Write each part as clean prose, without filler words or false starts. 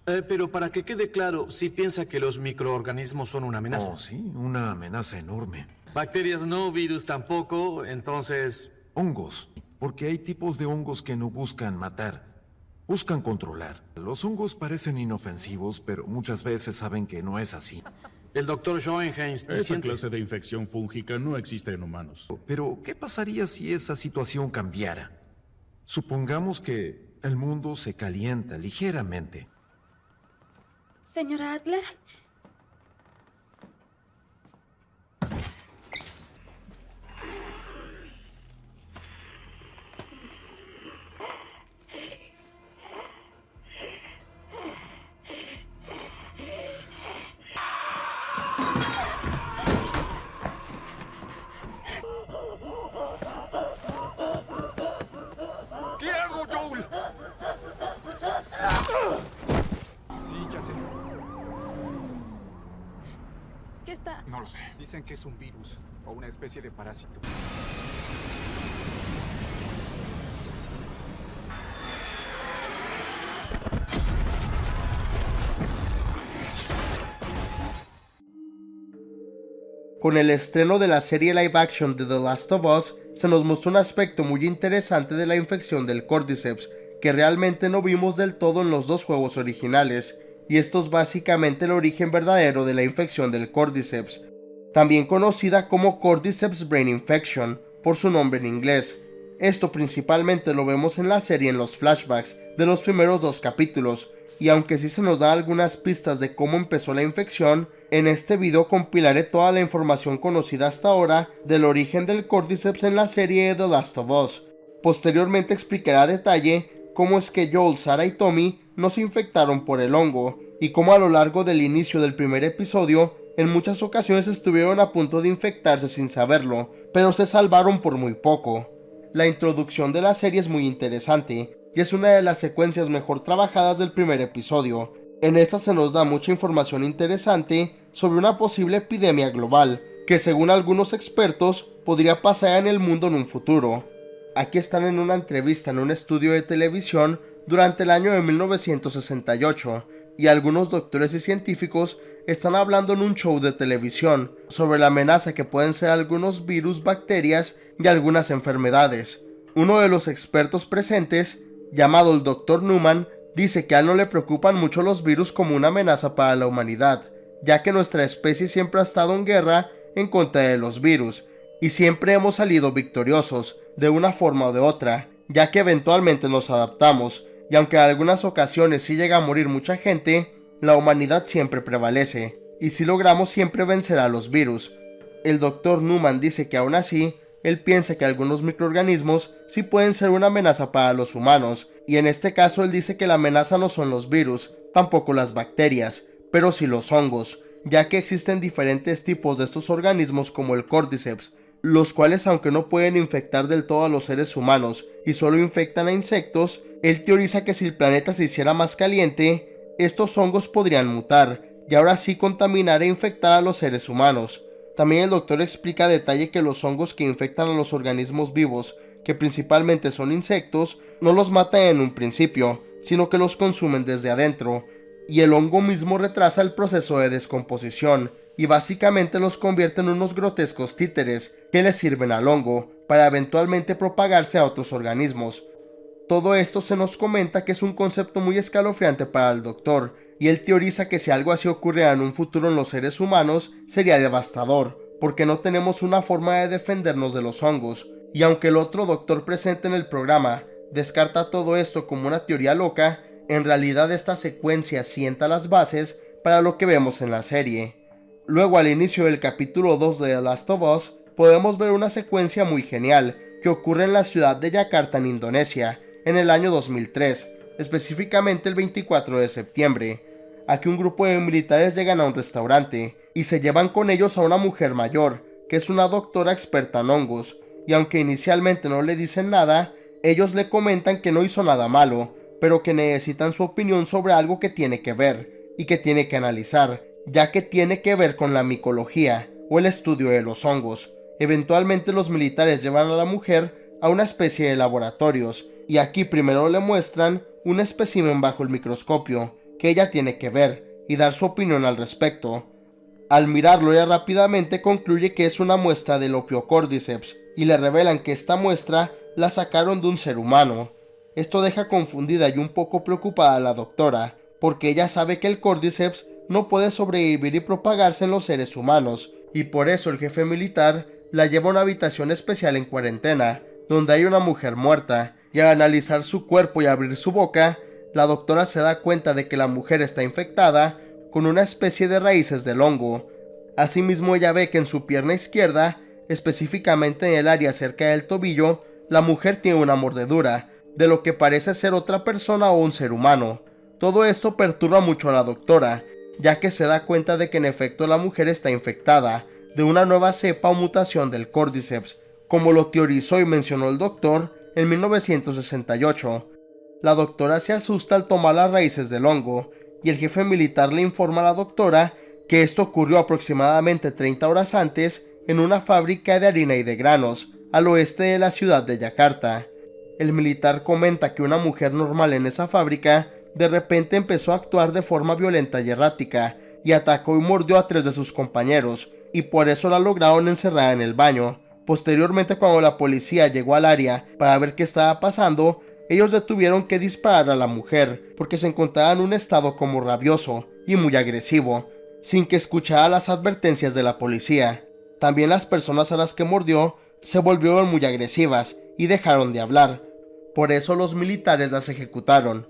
Pero para que quede claro, si piensa que los microorganismos son una amenaza. Oh, sí, una amenaza enorme. Bacterias no, virus tampoco, entonces... Hongos, porque hay tipos de hongos que no buscan matar, buscan controlar. Los hongos parecen inofensivos, pero muchas veces saben que no es así. El doctor Schoenheinz Esa clase de infección fúngica no existe en humanos. Pero, ¿qué pasaría si esa situación cambiara? Supongamos que el mundo se calienta ligeramente. Señora Adler. ¿Qué hago, Joel? Sí, ya sé. ¿Qué está? No lo sé. Dicen que es un virus o una especie de parásito. Con el estreno de la serie live action de The Last of Us, se nos mostró un aspecto muy interesante de la infección del Cordyceps, que realmente no vimos del todo en los dos juegos originales, y esto es básicamente el origen verdadero de la infección del Cordyceps, también conocida como Cordyceps Brain Infection, por su nombre en inglés. Esto principalmente lo vemos en la serie en los flashbacks de los primeros dos capítulos, y aunque sí se nos dan algunas pistas de cómo empezó la infección, en este video compilaré toda la información conocida hasta ahora del origen del Cordyceps en la serie The Last of Us. Posteriormente explicaré a detalle cómo es que Joel, Sarah y Tommy no se infectaron por el hongo, y cómo a lo largo del inicio del primer episodio, en muchas ocasiones estuvieron a punto de infectarse sin saberlo, pero se salvaron por muy poco. La introducción de la serie es muy interesante, y es una de las secuencias mejor trabajadas del primer episodio. En esta se nos da mucha información interesante sobre una posible epidemia global, que según algunos expertos podría pasar en el mundo en un futuro. Aquí están en una entrevista en un estudio de televisión durante el año de 1968, y algunos doctores y científicos están hablando en un show de televisión sobre la amenaza que pueden ser algunos virus, bacterias y algunas enfermedades. Uno de los expertos presentes, llamado el Dr. Newman, dice que a él no le preocupan mucho los virus como una amenaza para la humanidad, ya que nuestra especie siempre ha estado en guerra en contra de los virus, y siempre hemos salido victoriosos, de una forma o de otra, ya que eventualmente nos adaptamos, y aunque en algunas ocasiones sí llega a morir mucha gente, la humanidad siempre prevalece, y si logramos siempre vencer a los virus. El Dr. Newman dice que aún así, él piensa que algunos microorganismos sí pueden ser una amenaza para los humanos, y en este caso él dice que la amenaza no son los virus, tampoco las bacterias, pero sí los hongos, ya que existen diferentes tipos de estos organismos como el Cordyceps, los cuales aunque no pueden infectar del todo a los seres humanos y solo infectan a insectos, él teoriza que si el planeta se hiciera más caliente, estos hongos podrían mutar, y ahora sí contaminar e infectar a los seres humanos. También el doctor explica a detalle que los hongos que infectan a los organismos vivos, que principalmente son insectos, no los matan en un principio, sino que los consumen desde adentro, y el hongo mismo retrasa el proceso de descomposición, y básicamente los convierte en unos grotescos títeres que le sirven al hongo, para eventualmente propagarse a otros organismos. Todo esto se nos comenta que es un concepto muy escalofriante para el doctor, y él teoriza que si algo así ocurriera en un futuro en los seres humanos, sería devastador, porque no tenemos una forma de defendernos de los hongos, y aunque el otro doctor presente en el programa descarta todo esto como una teoría loca, en realidad esta secuencia sienta las bases para lo que vemos en la serie. Luego, al inicio del capítulo 2 de The Last of Us, podemos ver una secuencia muy genial que ocurre en la ciudad de Yakarta, en Indonesia, en el año 2003, específicamente el 24 de septiembre. Aquí un grupo de militares llegan a un restaurante y se llevan con ellos a una mujer mayor, que es una doctora experta en hongos, y aunque inicialmente no le dicen nada, ellos le comentan que no hizo nada malo, pero que necesitan su opinión sobre algo que tiene que ver y que tiene que analizar, ya que tiene que ver con la micología o el estudio de los hongos. Eventualmente los militares llevan a la mujer a una especie de laboratorios, y aquí primero le muestran un espécimen bajo el microscopio, que ella tiene que ver y dar su opinión al respecto. Al mirarlo, ella rápidamente concluye que es una muestra del Ophiocordyceps y le revelan que esta muestra la sacaron de un ser humano. Esto deja confundida y un poco preocupada a la doctora, porque ella sabe que el Cordyceps no puede sobrevivir y propagarse en los seres humanos, y por eso el jefe militar la lleva a una habitación especial en cuarentena, donde hay una mujer muerta, y al analizar su cuerpo y abrir su boca, la doctora se da cuenta de que la mujer está infectada con una especie de raíces del hongo. Asimismo, ella ve que en su pierna izquierda, específicamente en el área cerca del tobillo, la mujer tiene una mordedura, de lo que parece ser otra persona o un ser humano. Todo esto perturba mucho a la doctora, ya que se da cuenta de que en efecto la mujer está infectada de una nueva cepa o mutación del Cordyceps, como lo teorizó y mencionó el doctor en 1968. La doctora se asusta al tomar las raíces del hongo, y el jefe militar le informa a la doctora que esto ocurrió aproximadamente 30 horas antes en una fábrica de harina y de granos, al oeste de la ciudad de Yakarta. El militar comenta que una mujer normal en esa fábrica de repente empezó a actuar de forma violenta y errática, y atacó y mordió a 3 de sus compañeros, y por eso la lograron encerrar en el baño. Posteriormente, cuando la policía llegó al área para ver qué estaba pasando, ellos detuvieron que disparar a la mujer, porque se encontraba en un estado como rabioso y muy agresivo, sin que escuchara las advertencias de la policía. También las personas a las que mordió se volvieron muy agresivas y dejaron de hablar. Por eso los militares las ejecutaron.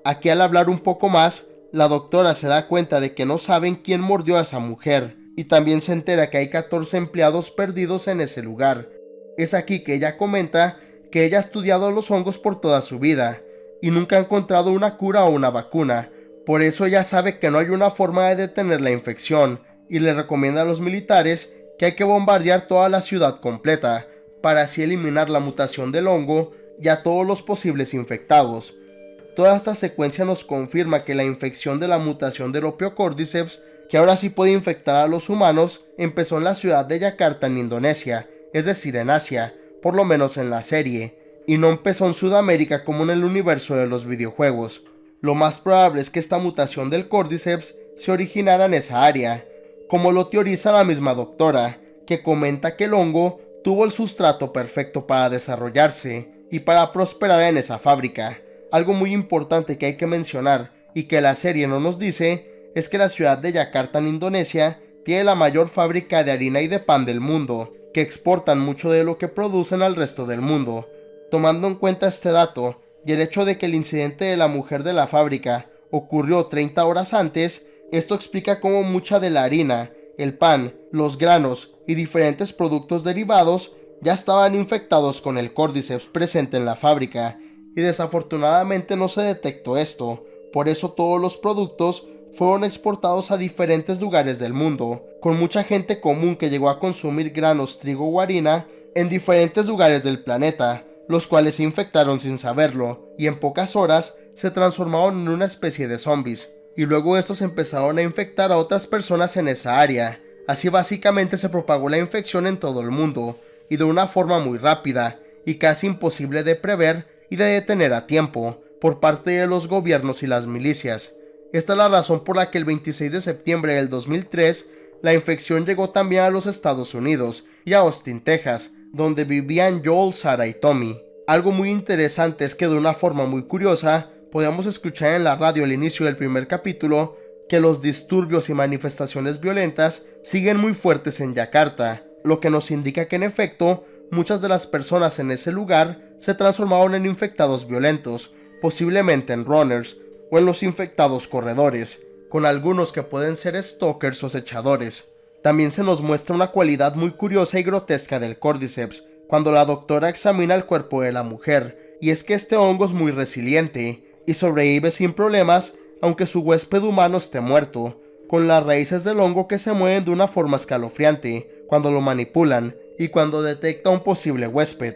Aquí, al hablar un poco más, la doctora se da cuenta de que no saben quién mordió a esa mujer, y también se entera que hay 14 empleados perdidos en ese lugar. Es aquí que ella comenta que ella ha estudiado los hongos por toda su vida, y nunca ha encontrado una cura o una vacuna. Por eso ella sabe que no hay una forma de detener la infección, y le recomienda a los militares que hay que bombardear toda la ciudad completa, para así eliminar la mutación del hongo y a todos los posibles infectados. Toda esta secuencia nos confirma que la infección de la mutación del Ophiocordyceps, que ahora sí puede infectar a los humanos, empezó en la ciudad de Yakarta en Indonesia, es decir, en Asia, por lo menos en la serie, y no empezó en Sudamérica como en el universo de los videojuegos. Lo más probable es que esta mutación del Cordyceps se originara en esa área, como lo teoriza la misma doctora, que comenta que el hongo tuvo el sustrato perfecto para desarrollarse y para prosperar en esa fábrica. Algo muy importante que hay que mencionar y que la serie no nos dice es que la ciudad de Yakarta en Indonesia tiene la mayor fábrica de harina y de pan del mundo, que exportan mucho de lo que producen al resto del mundo. Tomando en cuenta este dato y el hecho de que el incidente de la mujer de la fábrica ocurrió 30 horas antes, esto explica cómo mucha de la harina, el pan, los granos y diferentes productos derivados ya estaban infectados con el Cordyceps presente en la fábrica, y desafortunadamente no se detectó esto. Por eso todos los productos fueron exportados a diferentes lugares del mundo, con mucha gente común que llegó a consumir granos, trigo o harina en diferentes lugares del planeta, los cuales se infectaron sin saberlo, y en pocas horas se transformaron en una especie de zombies, y luego estos empezaron a infectar a otras personas en esa área. Así básicamente se propagó la infección en todo el mundo, y de una forma muy rápida, y casi imposible de prever y de detener a tiempo, por parte de los gobiernos y las milicias. Esta es la razón por la que el 26 de septiembre del 2003, la infección llegó también a los Estados Unidos y a Austin, Texas, donde vivían Joel, Sarah y Tommy. Algo muy interesante es que de una forma muy curiosa, podíamos escuchar en la radio al inicio del primer capítulo que los disturbios y manifestaciones violentas siguen muy fuertes en Yakarta, lo que nos indica que en efecto, muchas de las personas en ese lugar se transformaron en infectados violentos, posiblemente en runners o en los infectados corredores, con algunos que pueden ser stalkers o acechadores. También se nos muestra una cualidad muy curiosa y grotesca del Cordyceps cuando la doctora examina el cuerpo de la mujer, y es que este hongo es muy resiliente y sobrevive sin problemas aunque su huésped humano esté muerto, con las raíces del hongo que se mueven de una forma escalofriante cuando lo manipulan y cuando detecta un posible huésped.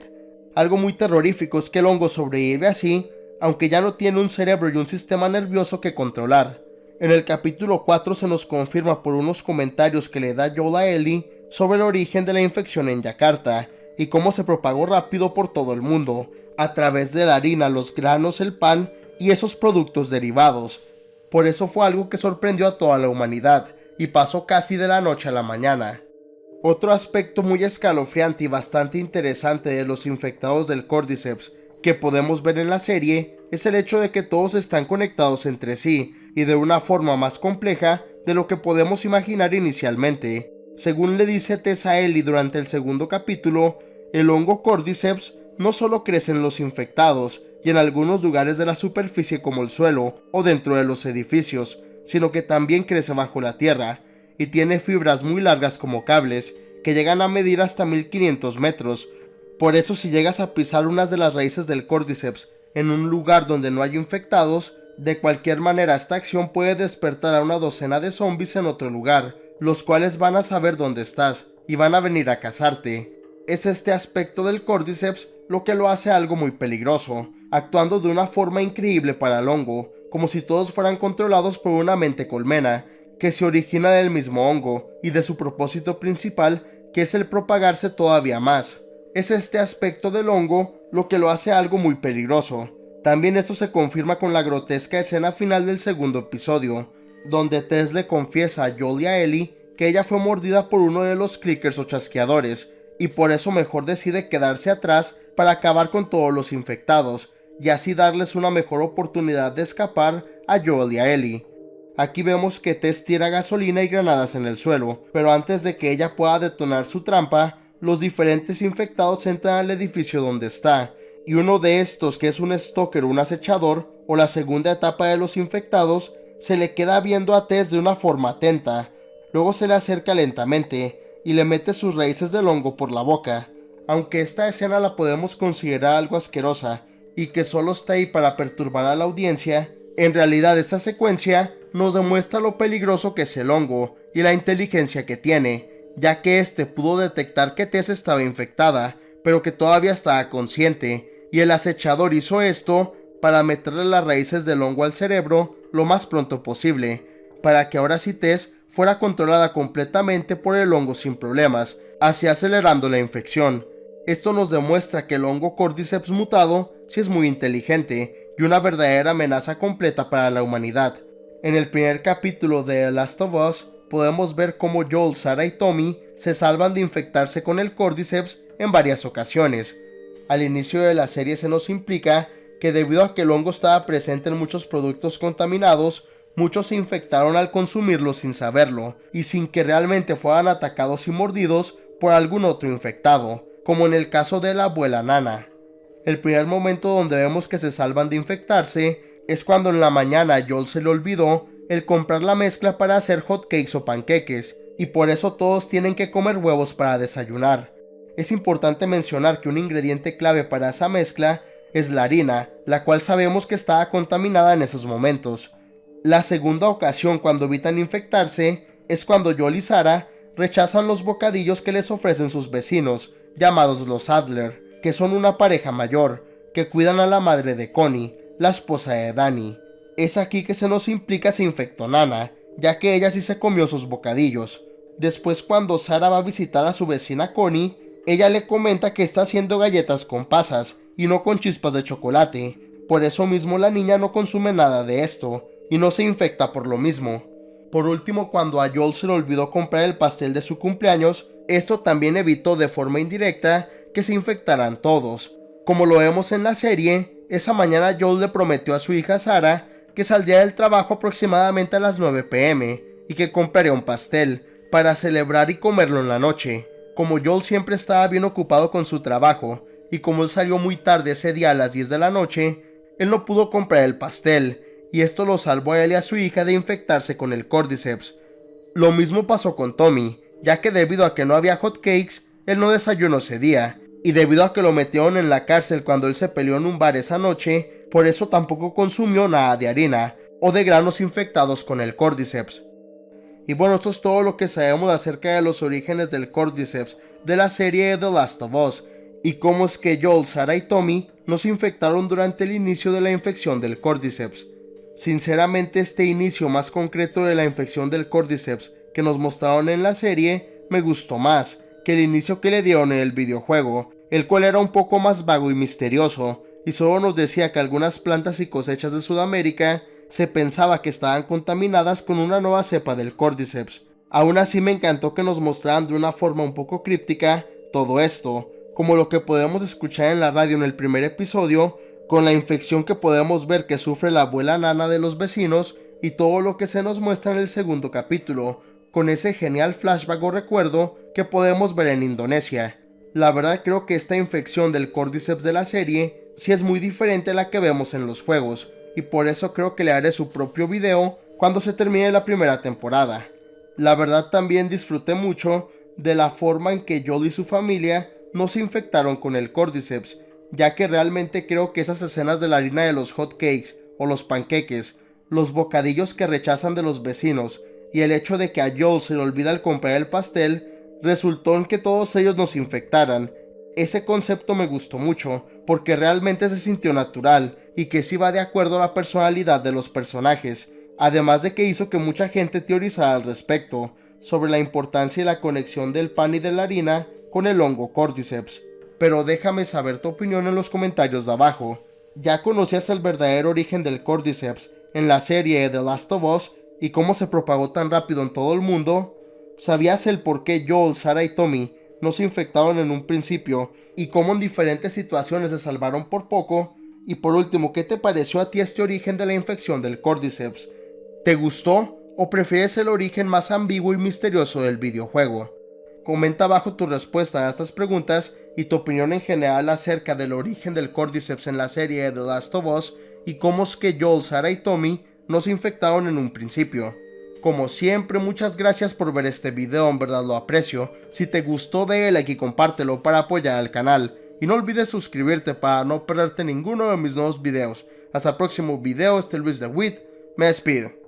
Algo muy terrorífico es que el hongo sobrevive así, aunque ya no tiene un cerebro y un sistema nervioso que controlar. En el capítulo 4 se nos confirma por unos comentarios que le da Joel a Ellie sobre el origen de la infección en Yakarta y cómo se propagó rápido por todo el mundo, a través de la harina, los granos, el pan y esos productos derivados. Por eso fue algo que sorprendió a toda la humanidad, y pasó casi de la noche a la mañana. Otro aspecto muy escalofriante y bastante interesante de los infectados del Cordyceps que podemos ver en la serie es el hecho de que todos están conectados entre sí y de una forma más compleja de lo que podemos imaginar inicialmente. Según le dice Tessa Ellie durante el segundo capítulo, el hongo Cordyceps no solo crece en los infectados y en algunos lugares de la superficie como el suelo o dentro de los edificios, sino que también crece bajo la tierra y tiene fibras muy largas como cables que llegan a medir hasta 1500 metros. Por eso si llegas a pisar unas de las raíces del Cordyceps en un lugar donde no hay infectados, de cualquier manera esta acción puede despertar a una docena de zombies en otro lugar, los cuales van a saber dónde estás y van a venir a cazarte. Es este aspecto del Cordyceps lo que lo hace algo muy peligroso, actuando de una forma increíble para el hongo, como si todos fueran controlados por una mente colmena, que se origina del mismo hongo y de su propósito principal, que es el propagarse todavía más. Es este aspecto del hongo lo que lo hace algo muy peligroso. También esto se confirma con la grotesca escena final del segundo episodio, donde Tess le confiesa a Joel y a Ellie que ella fue mordida por uno de los clickers o chasqueadores, y por eso mejor decide quedarse atrás para acabar con todos los infectados, y así darles una mejor oportunidad de escapar a Joel y a Ellie. Aquí vemos que Tess tira gasolina y granadas en el suelo, pero antes de que ella pueda detonar su trampa, los diferentes infectados entran al edificio donde está, y uno de estos, que es un stalker o un acechador, o la segunda etapa de los infectados, se le queda viendo a Tess de una forma atenta. Luego se le acerca lentamente y le mete sus raíces del hongo por la boca. Aunque esta escena la podemos considerar algo asquerosa y que solo está ahí para perturbar a la audiencia, en realidad esta secuencia nos demuestra lo peligroso que es el hongo y la inteligencia que tiene, ya que este pudo detectar que Tess estaba infectada, pero que todavía estaba consciente, y el acechador hizo esto para meterle las raíces del hongo al cerebro lo más pronto posible, para que ahora sí Tess fuera controlada completamente por el hongo sin problemas, así acelerando la infección. Esto nos demuestra que el hongo Cordyceps mutado sí es muy inteligente y una verdadera amenaza completa para la humanidad. En el primer capítulo de The Last of Us podemos ver cómo Joel, Sarah y Tommy se salvan de infectarse con el Cordyceps en varias ocasiones. Al inicio de la serie se nos implica que debido a que el hongo estaba presente en muchos productos contaminados, muchos se infectaron al consumirlo sin saberlo, y sin que realmente fueran atacados y mordidos por algún otro infectado, como en el caso de la abuela Nana. El primer momento donde vemos que se salvan de infectarse es cuando en la mañana a Joel se le olvidó el comprar la mezcla para hacer hotcakes o panqueques, y por eso todos tienen que comer huevos para desayunar. Es importante mencionar que un ingrediente clave para esa mezcla es la harina, la cual sabemos que estaba contaminada en esos momentos. La segunda ocasión cuando evitan infectarse es cuando Joel y Sarah rechazan los bocadillos que les ofrecen sus vecinos, llamados los Adler, que son una pareja mayor, que cuidan a la madre de Connie, la esposa de Danny. Es aquí que se nos implica se infectó Nana, ya que ella sí se comió sus bocadillos. Después, cuando Sarah va a visitar a su vecina Connie, ella le comenta que está haciendo galletas con pasas y no con chispas de chocolate. Por eso mismo la niña no consume nada de esto y no se infecta por lo mismo. Por último, cuando a Joel se le olvidó comprar el pastel de su cumpleaños, esto también evitó de forma indirecta que se infectaran todos. Como lo vemos en la serie, esa mañana Joel le prometió a su hija Sarah que saldría del trabajo aproximadamente a las 9 p.m. y que compraría un pastel para celebrar y comerlo en la noche. Como Joel siempre estaba bien ocupado con su trabajo y como él salió muy tarde ese día a las 10 de la noche, él no pudo comprar el pastel, y esto lo salvó a él y a su hija de infectarse con el Cordyceps. Lo mismo pasó con Tommy, ya que debido a que no había hotcakes, él no desayunó ese día, y debido a que lo metieron en la cárcel cuando él se peleó en un bar esa noche, por eso tampoco consumió nada de harina o de granos infectados con el Cordyceps. Y bueno, esto es todo lo que sabemos acerca de los orígenes del Cordyceps de la serie The Last of Us, y cómo es que Joel, Sarah y Tommy no se infectaron durante el inicio de la infección del Cordyceps. Sinceramente, este inicio más concreto de la infección del Cordyceps que nos mostraron en la serie me gustó más que el inicio que le dieron en el videojuego, el cual era un poco más vago y misterioso, y solo nos decía que algunas plantas y cosechas de Sudamérica se pensaba que estaban contaminadas con una nueva cepa del Cordyceps. Aún así me encantó que nos mostraran de una forma un poco críptica todo esto, como lo que podemos escuchar en la radio en el primer episodio, con la infección que podemos ver que sufre la abuela Nana de los vecinos y todo lo que se nos muestra en el segundo capítulo, con ese genial flashback o recuerdo que podemos ver en Indonesia. La verdad creo que esta infección del Cordyceps de la serie sí es muy diferente a la que vemos en los juegos, y por eso creo que le haré su propio video cuando se termine la primera temporada. La verdad también disfruté mucho de la forma en que Joel y su familia no se infectaron con el Cordyceps, ya que realmente creo que esas escenas de la harina de los hot cakes o los panqueques, los bocadillos que rechazan de los vecinos y el hecho de que a Joel se le olvida el comprar el pastel, resultó en que todos ellos nos infectaran. Ese concepto me gustó mucho, porque realmente se sintió natural y que sí va de acuerdo a la personalidad de los personajes, además de que hizo que mucha gente teorizara al respecto, sobre la importancia y la conexión del pan y de la harina con el hongo Cordyceps. Pero déjame saber tu opinión en los comentarios de abajo. ¿Ya conocías el verdadero origen del Cordyceps en la serie The Last of Us y cómo se propagó tan rápido en todo el mundo? ¿Sabías el por qué Joel, Sarah y Tommy no se infectaron en un principio y cómo en diferentes situaciones se salvaron por poco? Y por último, ¿qué te pareció a ti este origen de la infección del Cordyceps? ¿Te gustó o prefieres el origen más ambiguo y misterioso del videojuego? Comenta abajo tu respuesta a estas preguntas y tu opinión en general acerca del origen del Cordyceps en la serie The Last of Us y cómo es que Joel, Sarah y Tommy no se infectaron en un principio. Como siempre, muchas gracias por ver este video, en verdad lo aprecio. Si te gustó, dale like y compártelo para apoyar al canal. Y no olvides suscribirte para no perderte ninguno de mis nuevos videos. Hasta el próximo video, este Luis de Witt, me despido.